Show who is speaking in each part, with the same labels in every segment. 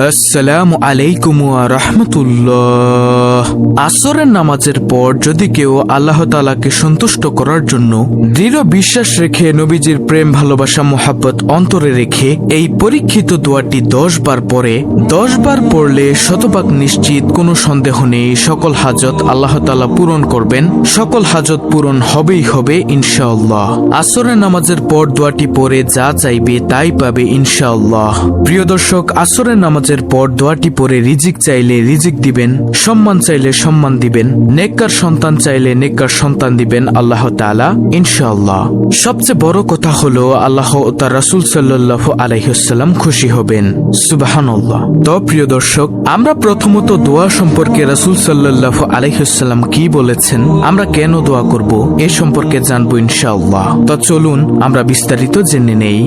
Speaker 1: আসসালামু আলাইকুম ওয়া রাহমাতুল্লাহ। আসরের নামাজের পর যদি কেউ আল্লাহ তাআলাকে সন্তুষ্ট করার জন্য দৃঢ় বিশ্বাস রেখে নবীজির প্রেম ভালোবাসা মোহাব্বত অন্তরে রেখে এই পরীক্ষিত দোয়াটি 10 বার পরে 10 বার পড়লে শতভাগ নিশ্চিত কোনো সন্দেহ নেই সকল হাজত আল্লাহ তাআলা পূরণ করবেন, সকল হাজত পূরণ হবেই হবে ইনশাআল্লাহ। আসরের নামাজের পর দোয়াটি পড়ে যা চাইবে তাই পাবে ইনশাআল্লাহ। প্রিয় দর্শক, আসরের নামাজের পর দোয়াটি পড়ে রিজিক চাইলে রিজিক দিবেন, সম্মান চাইলে সম্মান দিবেন, নেককার সন্তান চাইলে নেককার সন্তান দিবেন আল্লাহ তাআলা ইনশাআল্লাহ। সবচেয়ে বড় কথা হলো আল্লাহ ও তার রাসূল সাল্লাল্লাহু আলাইহি ওয়াসাল্লাম খুশি হবেন। সুবহানাল্লাহ। তো প্রিয় দর্শক, আমরা প্রথমত দোয়া সম্পর্কে রাসূল সাল্লাল্লাহু আলাইহি ওয়াসাল্লাম কি বলেছেন, আমরা কেন দোয়া করব এ সম্পর্কে জানবো ইনশাআল্লাহ। তো চলুন আমরা বিস্তারিত জেনে নেই।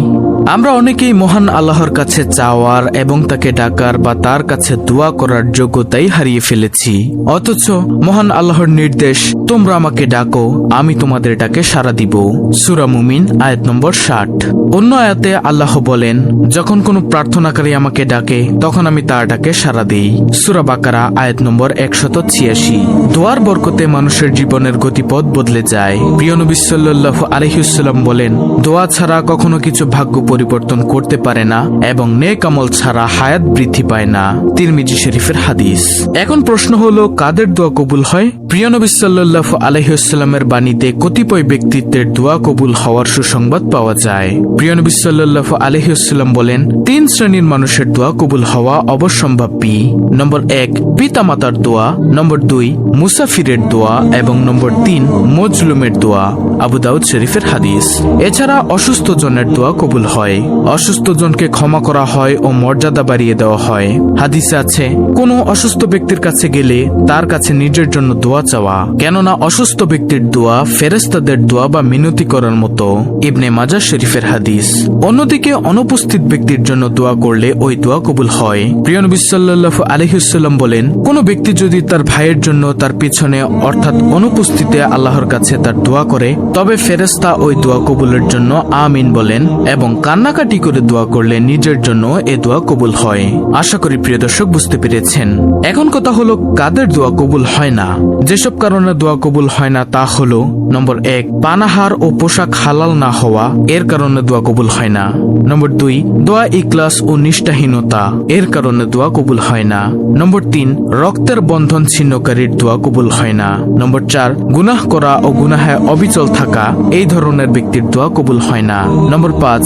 Speaker 1: আমরা অনেকেই মহান আল্লাহর কাছে চাওয়ার এবং তাকে ডাকার বা তার কাছে দোয়া করার যোগ্যতাই হারিয়ে ফেলেছি। অথচ মহান আল্লাহর নির্দেশ, তোমরা আমাকে ডাকো আমি তোমাদের ডাকে সাড়া দিব। সূরা মুমিন আয়াত নম্বর 60। অন্য আয়াতে আল্লাহ বলেন, যখন কোনো প্রার্থনাকারী আমাকে ডাকে তখন আমি তার ডাকে সাড়া দেই। সূরা বাকারা আয়াত নম্বর 186। দোয়ার বরকতে মানুষের জীবনের গতিপথ বদলে যায়। প্রিয় নবী সাল্লাল্লাহু আলাইহি ওয়াসাল্লাম বলেন, দোয়া ছাড়া কখনো কিছু ভাগ্য পরিবর্তন করতে পারে না এবং নেক আমল ছাড়া হায়াত বৃদ্ধি পায় না। তিরমিজি শরীফের হাদিস। এখন প্রশ্ন হলো, কাদের দোয়া কবুল হয়? প্রিয় নবী সাল্লাল্লাহু আলাইহি ওয়াসাল্লামের বাণীতে কতিপয় ব্যক্তিত্বের দোয়া কবুল হওয়ার সুসংবাদ পাওয়া যায়। প্রিয় নবী সাল্লাল্লাহু আলাইহি ওয়াসাল্লাম বলেন, 3 শ্রেণীর মানুষের দোয়া কবুল হওয়া অবশ্যম্ভাবী। নম্বর 1, পিতামাতার দোয়া। নম্বর 2, মুসাফিরের দোয়া এবং নম্বর 3, মজলুমের দোয়া। আবু দাউদ শরীফের হাদিস। এছাড়া অসুস্থ জনের দোয়া কবুল হয়। অসুস্থ জনকে ক্ষমা করা হয় ও মর্যাদা বাড়িয়ে দেওয়া হয়। হাদিসে আছে, কোনো অসুস্থ ব্যক্তির কাছে গেলে তার কাছে নিজের জন্য দোয়া চাওয়া, কেননা অসুস্থ ব্যক্তির দোয়া ফেরেশতাদের দোয়া বা মিনতি করার মতো। ইবনে মাজাহ শরীফের হাদিস। অন্যদিকে অনুপস্থিত ব্যক্তির জন্য দোয়া করলে ওই দোয়া কবুল হয়। প্রিয় নবী সাল্লাল্লাহু আলাইহি ওয়াসাল্লাম বলেন, কোনো ব্যক্তি যদি তার ভাইয়ের জন্য তার পিছনে অর্থাৎ অনুপস্থিতে আল্লাহর কাছে তার দোয়া করে, তবে ফেরেশতা ওই দোয়া কবুলের জন্য আমিন বলেন এবং কান্নাকাটি করে দোয়া করলে নিজের জন্য এ দোয়া কবুল হয়। আশা করি প্রিয় দর্শক বুঝতে পেরেছেন। এখন কথা হলো, কাদের দোয়া কবুল হয় না? যেসব কারণে দোয়া কবুল হয় না তা হলো, নম্বর 1, পানাহার ও পোশাক হালাল না হওয়া, এর কারণে দোয়া কবুল হয় না। নম্বর 2, দোয়া ইখলাস ও নিষ্ঠাহীনতা, এর কারণে দোয়া কবুল হয় না। নম্বর 3, রক্তের বন্ধন ছিন্নকারীর দোয়া কবুল হয় না। নম্বর 4, গুনাহ করা ও গুনাহে অবিচল থাকা, এই ধরনের ব্যক্তির দোয়া কবুল হয় না। নম্বর 5,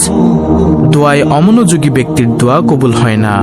Speaker 1: দোয়ায় অমনোযোগী ব্যক্তির দোয়া কবুল হয় না।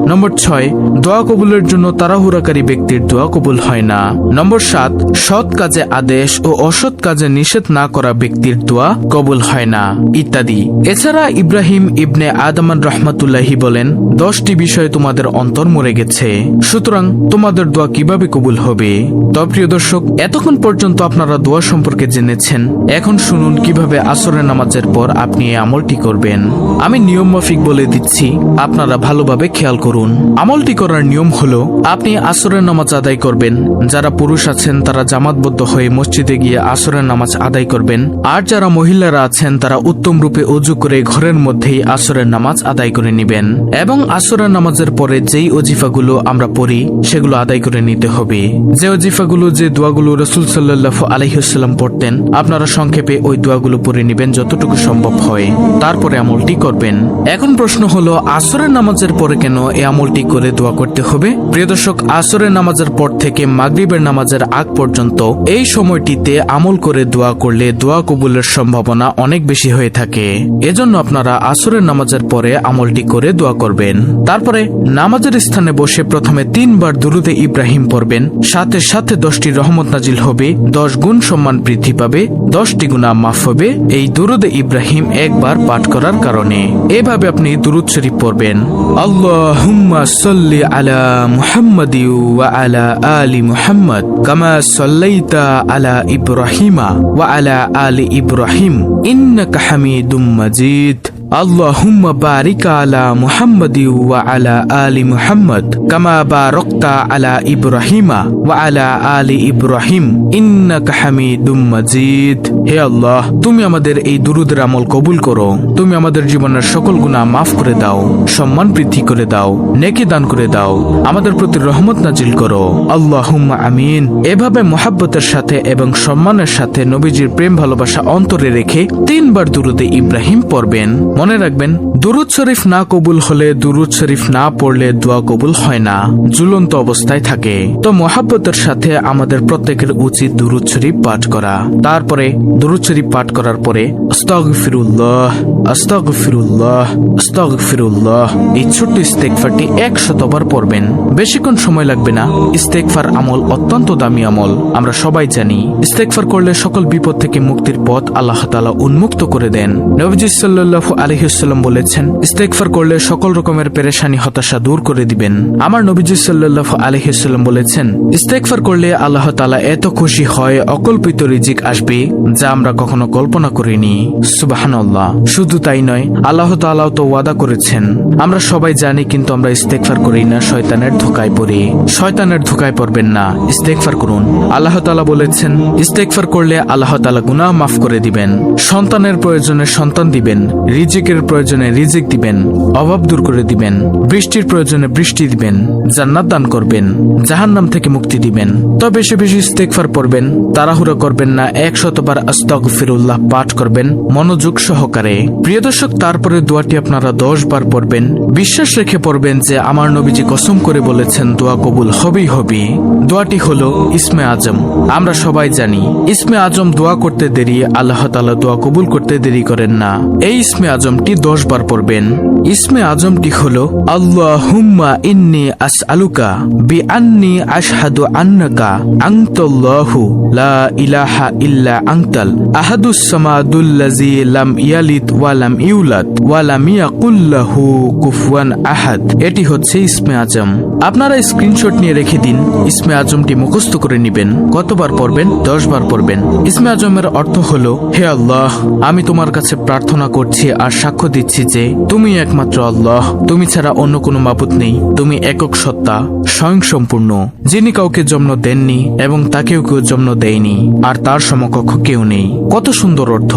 Speaker 1: নম্বর 6, দোয়া কবুলের জন্য তাড়াহুড়াকারী ব্যক্তির দোয়া কবুল হয় না। নম্বর 7, সৎ কাজে আদেশ ও অসৎ কাজে নিষেধ না করা ব্যক্তির দোয়া কবুল হয় না, ইত্যাদি। এছাড়া ইব্রাহিম ইবনে আদমান রাহমাতুল্লাহি বলেন, 10টি বিষয়ে তোমাদের অন্তর মরে গেছে, সুতরাং তোমাদের দোয়া কিভাবে কবুল হবে? তো প্রিয় দর্শক, এতক্ষণ পর্যন্ত আপনারা দোয়া সম্পর্কে জেনেছেন। এখন শুনুন কিভাবে আসরের নামাজের পর আপনি এই আমলটি করবেন। আমি নিয়ম মাফিক বলে দিচ্ছি, আপনারা ভালোভাবে খেয়াল করুন। আমলটি করার নিয়ম হলো, আপনি আসরের নামাজ আদায় করবেন। যারা পুরুষ আছেন তারা জামাতবদ্ধ হয়ে মসজিদে গিয়ে আসরের নামাজ আদায় করবেন। আর যারা মহিলারা আছেন তারা উত্তম রূপে ওযু করে ঘরের মধ্যেই আসরের নামাজ আদায় করে নেবেন এবং আসরের নামাজের পরে যেই ওজিফাগুলো আমরা পড়ি সেগুলো আদায় করে নিতে হবে। যে ওজিফাগুলো, যে দোয়াগুলো রাসূল সাল্লাল্লাহু আলাইহি ওয়াসাল্লাম পড়তেন, আপনারা সংক্ষেপে ওই দোয়াগুলো পড়ে নেবেন যতটুকু সম্ভব হয়, তারপরে আমলটি করবেন। এখন প্রশ্ন হলো, আসরের নামাজের পরে কেন এই আমলটি করে দোয়া করতে হবে? প্রিয় দর্শক, আসরের নামাজের পর থেকে মাগরিবের নামাজের আগ পর্যন্ত এই সময়টিতে আমল করে দোয়া করলে দোয়া কবুলের সম্ভাবনা অনেক বেশি হয়ে থাকে। এজন্য আপনারা আসরের নামাজের পরে আমলটি করে দোয়া করবেন। তারপরে নামাজের স্থানে বসে প্রথমে 3 বার দুরুদে ইব্রাহিম পড়বেন। সাথে সাথে 10টি রহমত নাজিল হবে, 10 গুণ সম্মান বৃদ্ধি পাবে, 10টি গুনাহ মাফ হবে এই দুরুদে ইব্রাহিম একবার পাঠ করার কারণে। এভাবে আপনি দুরুদ শরীফ পড়বেন। আল্লাহুম্মা সাল্লি আলা মুহাম্মাদি ওয়া আলা আলি মুহাম্মাদ কামা সাল্লাইতা আলা ইব্রাহিমা ওয়া আলা আলি ইব্রাহিম ইন্নাকা হামিদুম মাজিদ। আল্লাহুম্মা বারিক আলা মুহাম্মাদি ওয়া আলা আলি মুহাম্মাদ কামা বারাকতা আলা ইব্রাহিমা ওয়া আলা আলি ইব্রাহিম ইন্নাকা হামিদুম মাজিদ। হে আল্লাহ, তুমি আমাদের এই দুরূদের আমল কবুল করো। তুমি আমাদের জীবনের সকল গুনাহ মাফ করে দাও, সম্মান বৃদ্ধি করে দাও, নেকি দান করে দাও, আমাদের প্রতি রহমত নাজিল করো। আল্লাহুম্মা আমিন। এভাবে মুহাব্বতের সাথে এবং সম্মানের সাথে নবীজির প্রেম ভালোবাসা অন্তরে রেখে 3 বার দুরূদে ইব্রাহিম পড়বেন। মনে রাখবেন, দুরূদ শরীফ না কবুল হলে, দুরূদ শরীফ না পড়লে দোয়া কবুল হয় না, ঝুলন্ত অবস্থায় থাকে। তো মুহাব্বতের সাথে আমাদের প্রত্যেকের উচিত দুরূদ শরীফ পাঠ করা। তারপরে দুরূদ শরীফ পাঠ করার পরে আস্তাগফিরুল্লাহ, আস্তাগফিরুল্লাহ, আস্তাগফিরুল্লাহ এই ছোট্ট ইস্তেগফারটি 100 বার পড়বেন। বেশিক্ষণ সময় লাগবে না। ইস্তেগফার আমল অত্যন্ত দামি আমল, আমরা সবাই জানি। ইস্তেগফার করলে সকল বিপদ থেকে মুক্তির পথ আল্লাহ তাআলা উন্মুক্ত করে দেন। নবীজি সাল্লাল্লাহু আলাইহি ওয়াসাল্লাম বলেছেন, ইস্তেগফার করলে সকল রকমের পেরেশানি হতাশা দূর করে দিবেন। আমার নবীজি সাল্লাল্লাহু আলাইহি ওয়াসাল্লাম বলেছেন, ইস্তেগফার করলে আল্লাহ তাআলা এত খুশি হয়, অকল্পিত রিজিক আসবে যা আমরা কখনো কল্পনা করিনি। সুবহানাল্লাহ। শুধু তাই নয়, আল্লাহ তাআলাও তো ওয়াদা করেছেন। আমরা সবাই জানি, কিন্তু আমরা ইস্তেগফার করি না, শয়তানের ধোঁকায় পড়ি। শয়তানের ধোঁকায় পড়বেন না, ইস্তেগফার করুন। আল্লাহ তাআলা বলেছেন, ইস্তেগফার করলে আল্লাহ তাআলা গুনাহ মাফ করে দিবেন, সন্তানের প্রয়োজনে সন্তান দিবেন, রিজিকের প্রয়োজনে রিজিক দিবেন, অভাব দূর করে দিবেন, বৃষ্টির প্রয়োজনে বৃষ্টি দিবেন, জান্নাত দান করবেন, জাহান্নাম থেকে মুক্তি দিবেন। তো বেশি বেশি ইস্তেগফার পড়বেন, তাড়াহুড়ো করবেন না, 100 বার আস্তাগফিরুল্লাহ পাঠ করবেন মনোযোগ সহকারে। প্রিয় দর্শক, তারপরে দোয়াটি আপনারা 10 বার পড়বেন। বিশ্বাস রেখে পড়বেন যে আমার নবীজি কসম করে বলেছেন দোয়া কবুল হবেই হবে। দোয়াটি হলো ইসমে আজম। আমরা সবাই জানি, ইসমে আজম দোয়া করতে দেরি, আল্লাহ তাআলা দোয়া কবুল করতে দেরি করেন না। এই ইসমে আজমটি 10 বার পড়বেন। ইসমে আজমটি হলো আল্লাহুম্মা ইন্নী আসআলুকা বিআন্নী আশহাদু আন্নাকা আনতাল্লাহু লা ইলাহা ইল্লা আনতাল আহাদুস সামাদুল্লাযী লাম ইয়ালিদ ওয়া লাম ইউলাদ ওয়া লাম ইয়াকুল লাহু কুফুয়ান আহাদ। এটি হচ্ছে ইসমে আজম। আপনারা স্ক্রিনশট নিয়ে রেখে দিন। ইসমে আজমটি মুখস্থ করে নেবেন। কতবার পড়বেন? 10 বার পড়বেন। ইসমে আজমের অর্থ হলো, হে আল্লাহ, আমি তোমার কাছে প্রার্থনা করছি আর সাক্ষ্য দিচ্ছি যে তুমি একমাত্র আল্লাহ, তুমি ছাড়া অন্য কোনো মাবুদ নেই। তুমি একক সত্তা, স্বয়ংসম্পূর্ণ, যিনি কাউকে জন্ম দেননি এবং তাকেও কেউ জন্ম দেয়নি, আর তার সমকক্ষ কেউ নেই। কত সুন্দর অর্থ,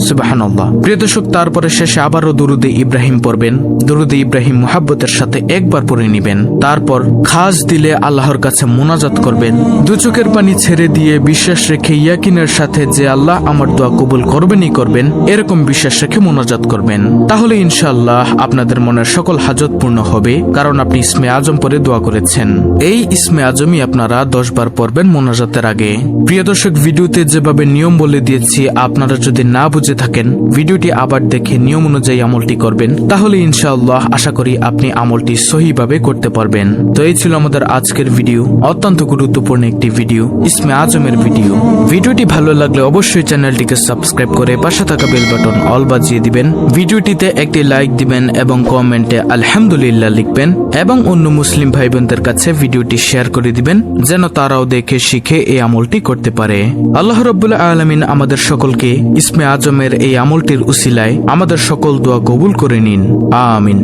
Speaker 1: সুবহানাল্লাহ। প্রিয় দর্শক, তারপরে শেষে আবারও দুরূদে ইব্রাহিম পড়বেন। দুরূদে ইব্রাহিম মুহাব্বতের সাথে একবার পড়ে নেবেন। তারপর খাস দিলে আল্লাহর কাছে মুনাজাত করবেন। দু চোখের পানি ছেড়ে দিয়ে বিশ্বাস রেখে ইয়াকিনের সাথে যে আল্লাহ আমার দোয়া কবুল করবেনই করবেন, এরকম বিশ্বাস রেখে মুনাজাত করবেন। তাহলে ইনশাআল্লাহ আপনাদের মনের সকল হাজত পূর্ণ হবে, কারণ আপনি ইসমে আজম পড়ে দোয়া করেছেন। এই ইসমে আজমই আপনারা 10 বার পড়বেন মুনাজাতের আগে। প্রিয় দর্শক, ভিডিওতে যেভাবে নিয়ম বলে দিয়েছি, আপনারা যদি না বুঝে থাকেন, ভিডিওটি আবার দেখে নিয়ম অনুযায়ী আমলটি করবেন। তাহলে ইনশাআল্লাহ আশা করি আপনি আমলটি সহিভাবে করতে পারবেন। তো এই ছিল আমাদের আজকের ভিডিও, অত্যন্ত গুরুত্বপূর্ণ একটি ভিডিও, ইসমে আজমের ভিডিও। ভিডিওটি ভালো লাগলে অবশ্যই চ্যানেলটিকে সাবস্ক্রাইব করে পাশে থাকা বেল বাটন অল বাজিয়ে দিবেন। ভিডিওটিতে একটি লাইক দিবেন এবং কমেন্টে আলহামদুলিল্লাহ লিখবেন, এবং অন্য মুসলিম ভাই বোনদের কাছে ভিডিওটি শেয়ার করে দিবেন, যেন তারাও দেখে শিখে এই আমলটি করতে পারে। আল্লাহ রাব্বুল আলামিন আমাদের সকলকে ইসমে আজমের এই আমলটির উসিলায় আমাদের সকল দোয়া কবুল করে নিন। আমিন।